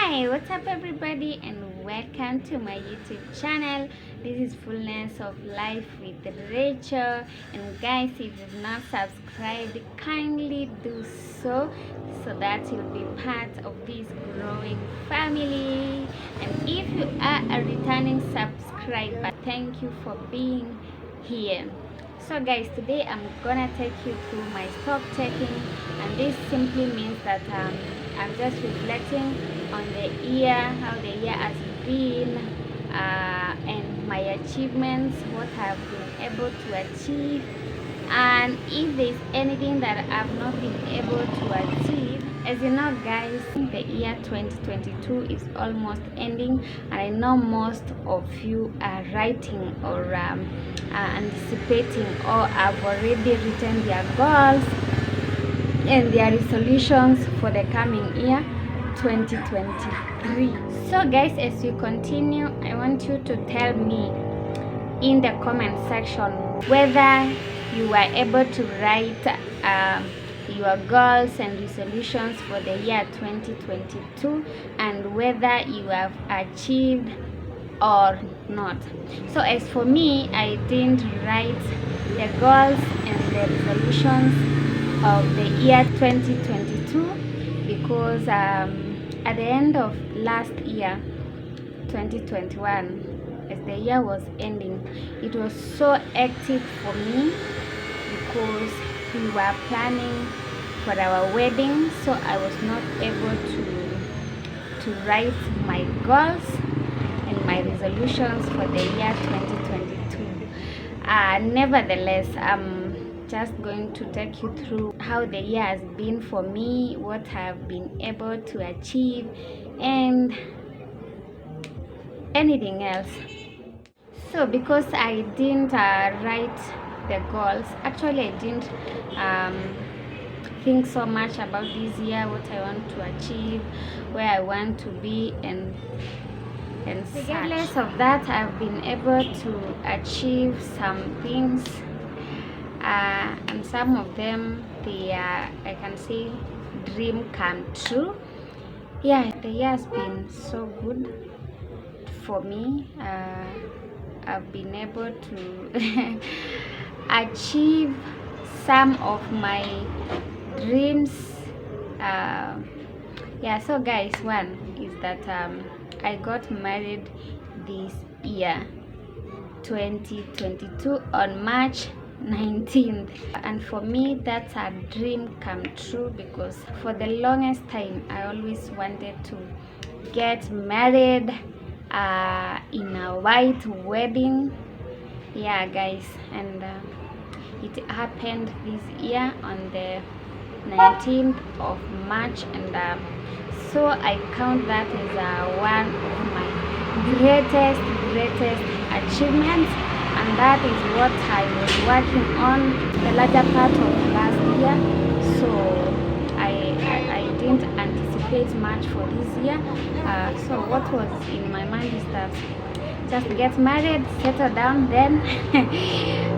Hi, what's up everybody, and welcome to my YouTube channel. This is Fullness of Life with Rachel, and guys, if you've not subscribed, kindly do so that you'll be part of this growing family. And if you are a returning subscriber, thank you for being here. So guys, today I'm gonna take you through my stock taking, and this simply means that I'm just reflecting on the year, how the year has been, and my achievements, what I've been able to achieve, and if there's anything that I've not been able to achieve. As you know guys, the year 2022 is almost ending, and I know most of you are writing or anticipating or have already written their goals and their resolutions for the coming year 2023. So guys, as we continue, I want you to tell me in the comment section whether you were able to write your goals and resolutions for the year 2022 and whether you have achieved or not. So as for me, I didn't write the goals and the resolutions of the year 2022 because at the end of last year 2021, as the year was ending, it was so hectic for me because we were planning for our wedding, so I was not able to write my goals and my resolutions for the year 2022. Nevertheless, I'm just going to take you through how the year has been for me, what I've been able to achieve, and anything else. So because I didn't write the goals, actually I didn't think so much about this year, what I want to achieve, where I want to be, and regardless of that, I've been able to achieve some things, and some of them they are, I can say, dream come true. Yeah, the year has been so good for me. I've been able to achieve some of my dreams. Yeah, so guys, one is that I got married this year 2022 on March 19th, and for me that's a dream come true because for the longest time I always wanted to get married in a white wedding. Yeah guys, and it happened this year on the 19th of March, and so I count that as one of my greatest achievements, and that is what I was working on the larger part of last year. So I didn't anticipate much for this year. So what was in my mind is that just get married, settle down, then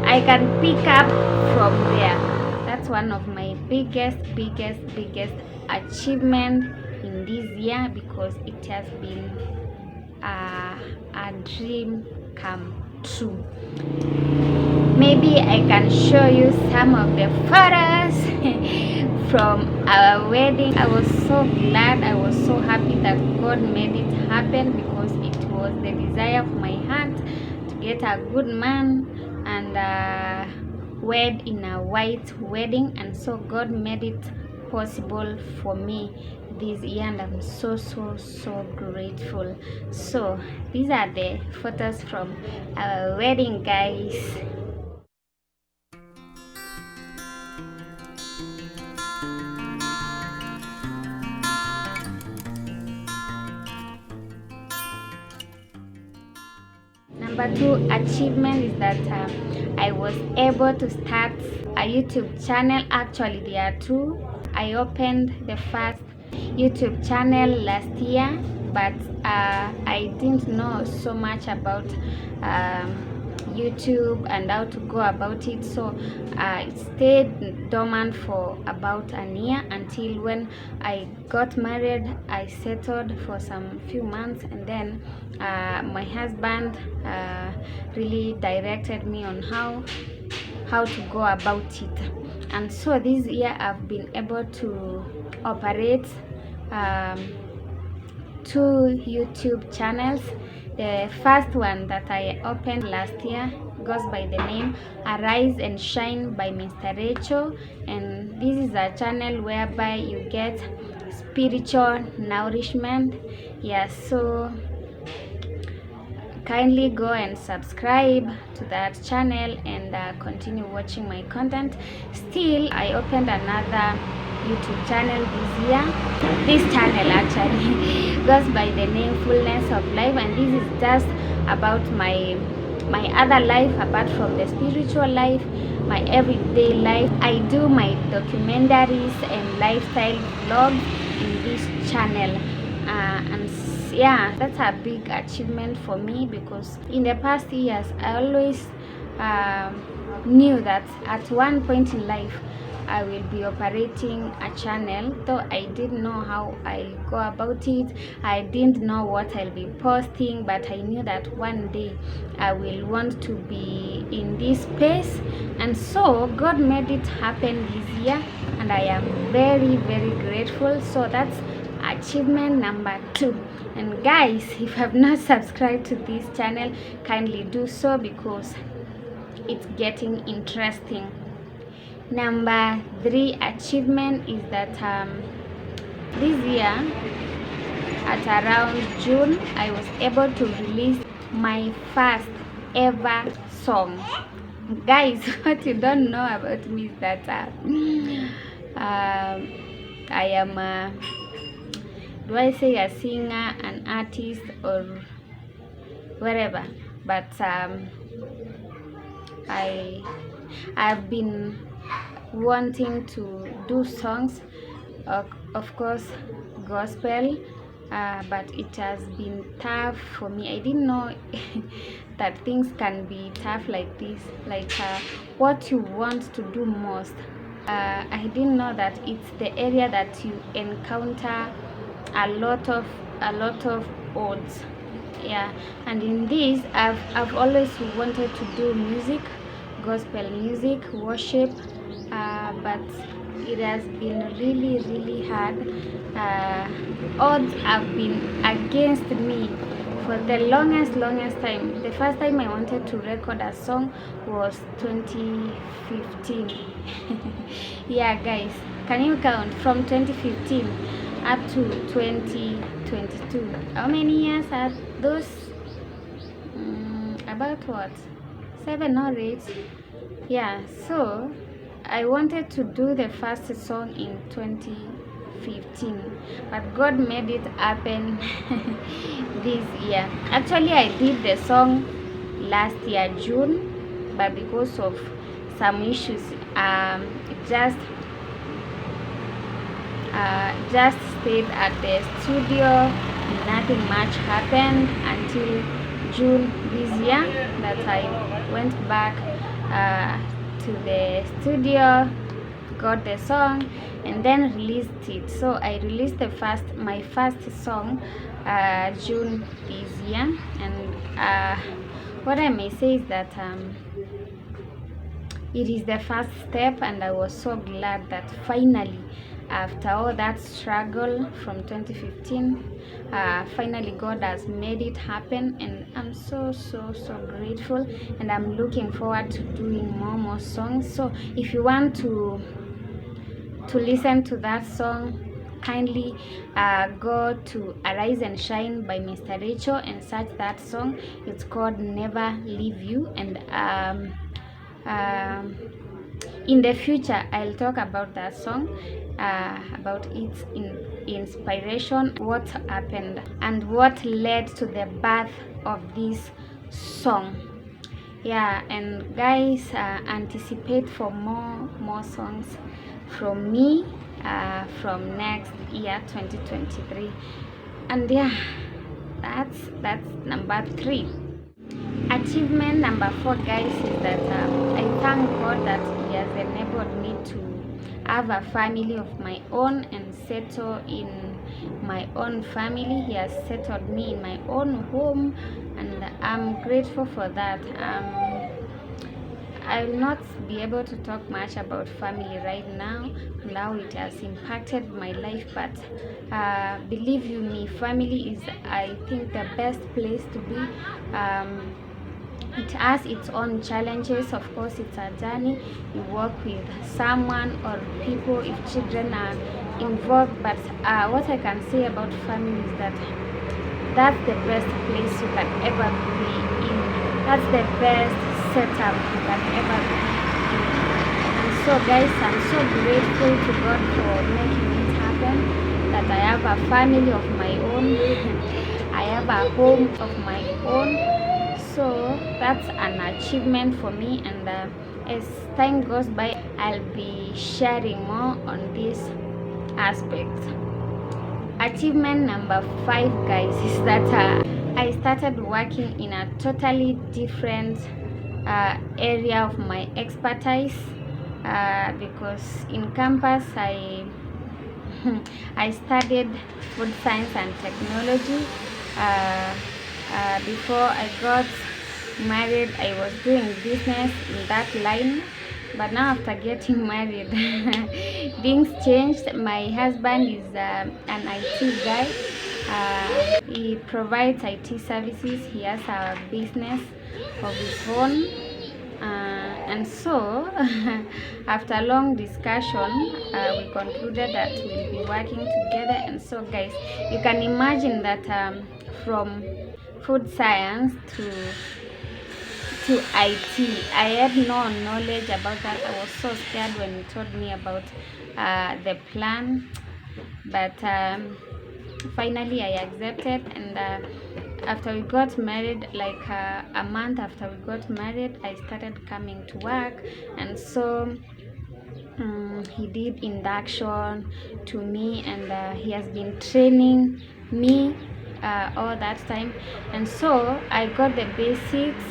I can pick up from there. That's one of my biggest achievement in this year because it has been a dream come true. Maybe I can show you some of the photos from our wedding. I was so glad, I was so happy that God made it happen because it was the desire of my heart to get a good man and wed in a white wedding, and so God made it possible for me this year, and I'm so grateful. So these are the photos from our wedding guys. Number two achievement is that I was able to start a YouTube channel. Actually there are two. I opened the first YouTube channel last year, but I didn't know so much about YouTube and how to go about it. So it stayed dormant for about an year until when I got married. I settled for some few months, and then my husband really directed me on how to go about it. And so this year I've been able to operate two YouTube channels. The first one that I opened last year goes by the name Arise and Shine by Mr. Rachel, and this is a channel whereby you get spiritual nourishment. Yes, so kindly go and subscribe to that channel and continue watching my content. Still, I opened another YouTube channel this year. This channel actually goes by the name Fullness of Life, and this is just about my other life apart from the spiritual life, my everyday life. I do my documentaries and lifestyle vlogs in this channel, and yeah, that's a big achievement for me, because in the past years I always knew that at one point in life I will be operating a channel, though I didn't know how I'll go about it. I didn't know what I'll be posting, but I knew that one day I will want to be in this space, and so God made it happen this year, and I am very, very grateful. So that's achievement number 2. And guys, if you have not subscribed to this channel, kindly do so, because it's getting interesting. Number 3 achievement is that this year at around June I was able to release my first ever song. Guys, what you don't know about me is that I am do I say a singer, an artist, or whatever, but I've been wanting to do songs, of course gospel, but it has been tough for me. I didn't know that things can be tough like this, like what you want to do most. I didn't know that it's the area that you encounter a lot of odds. Yeah, and in this I've always wanted to do music, gospel music, worship, but it has been really hard. Odds have been against me for the longest time. The first time I wanted to record a song was 2015. Yeah guys, can you count from 2015 up to 2022? How many years are those? About what, 7 or 8? Yeah, so I wanted to do the first song in 2015, but God made it happen this year. Actually, I did the song last year June, but because of some issues, it just stayed at the studio. Nothing much happened until June this year that I went back to the studio, got the song, and then released it. So I released my first song June this year, and what I may say is that it is the first step, and I was so glad that finally, after all that struggle from 2015, finally God has made it happen, and I'm so grateful, and I'm looking forward to doing more songs. So if you want to listen to that song, kindly go to Arise and Shine by Mr. Rachel and search that song. It's called Never Leave You, and in the future I'll talk about that song, about its inspiration, what happened, and what led to the birth of this song. Yeah, and guys, anticipate for more songs from me from next year 2023. And yeah, that's number 3. Achievement number 4, guys, is that I thank God that He has enabled me to have a family of my own and settle in my own family. He has settled me in my own home, and I'm grateful for that. I will not be able to talk much about family right now and how it has impacted my life, but believe you me, family is, I think, the best place to be. It has its own challenges. Of course, it's a journey. You work with someone or people if children are involved, but what I can say about family is that that's the best place you can ever be in. That's the best setup you can ever be in. And so, guys, I'm so grateful to God for making it happen, that I have a family of my own. I have a home of my own. So that's an achievement for me, and as time goes by, I'll be sharing more on this aspect. Achievement number 5, guys, is that I started working in a totally different area of my expertise, because in campus I I studied food science and technology. Before I got married, I was doing business in that line, but now after getting married, things changed. My husband is an IT guy. He provides IT services. He has a business of his own. And so, after a long discussion, we concluded that we'll be working together. And so, guys, you can imagine that from food science to IT, I had no knowledge about that. I was so scared when he told me about the plan, but finally I accepted. And after we got married, like a month after we got married, I started coming to work. And so he did induction to me, and he has been training me all that time. And so I got the basics,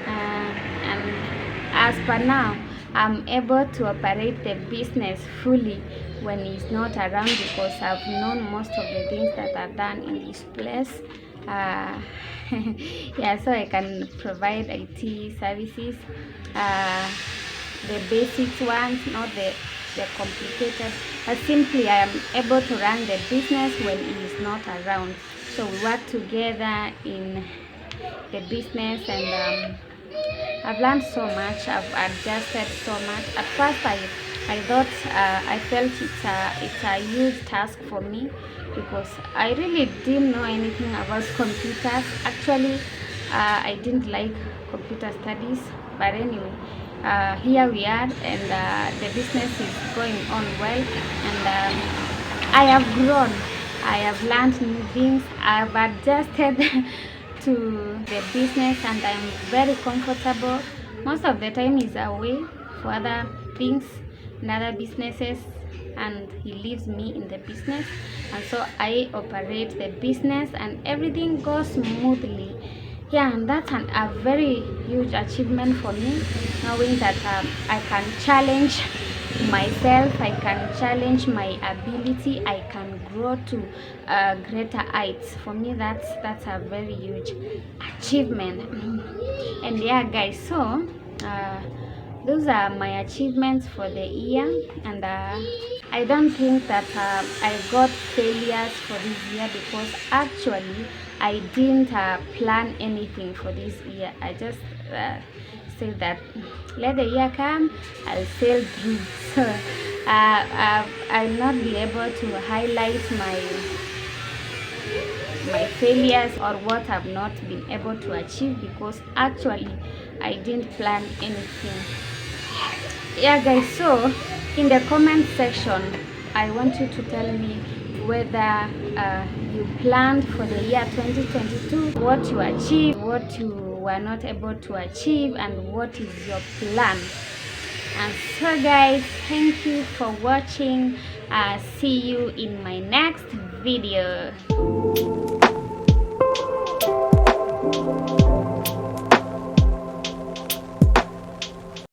and as per now, I'm able to operate the business fully when he's not around, because I've known most of the things that are done in this place. Yeah, so I can provide IT services, the basics ones, not the complicated. But simply, I am able to run the business when he is not around. So we work together in the business, and I've learned so much. I've adjusted so much. At first, I thought I felt it's a huge task for me, because I really didn't know anything about computers. Actually, I didn't like computer studies, but anyway, here we are, and the business is going on well, and I have grown. I have learned new things. I have adjusted to the business, and I'm very comfortable. Most of the time he's away for other things and other businesses, and he leaves me in the business, and so I operate the business and everything goes smoothly. Yeah, and that's a very huge achievement for me, knowing that I can challenge myself, I can challenge my ability, I can grow to greater heights. For me, that's a very huge achievement. And yeah, guys, so those are my achievements for the year, and I don't think that I got failures for this year, because actually I didn't plan anything for this year. I just said that let the year come, I'll sail through. So I'll not be able to highlight my failures or what I've not been able to achieve, because actually I didn't plan anything. Yeah, guys, so in the comment section, I want you to tell me whether you planned for the year 2022, what you achieved, what you were not able to achieve, and what is your plan. And so, guys, thank you for watching. See you in my next video.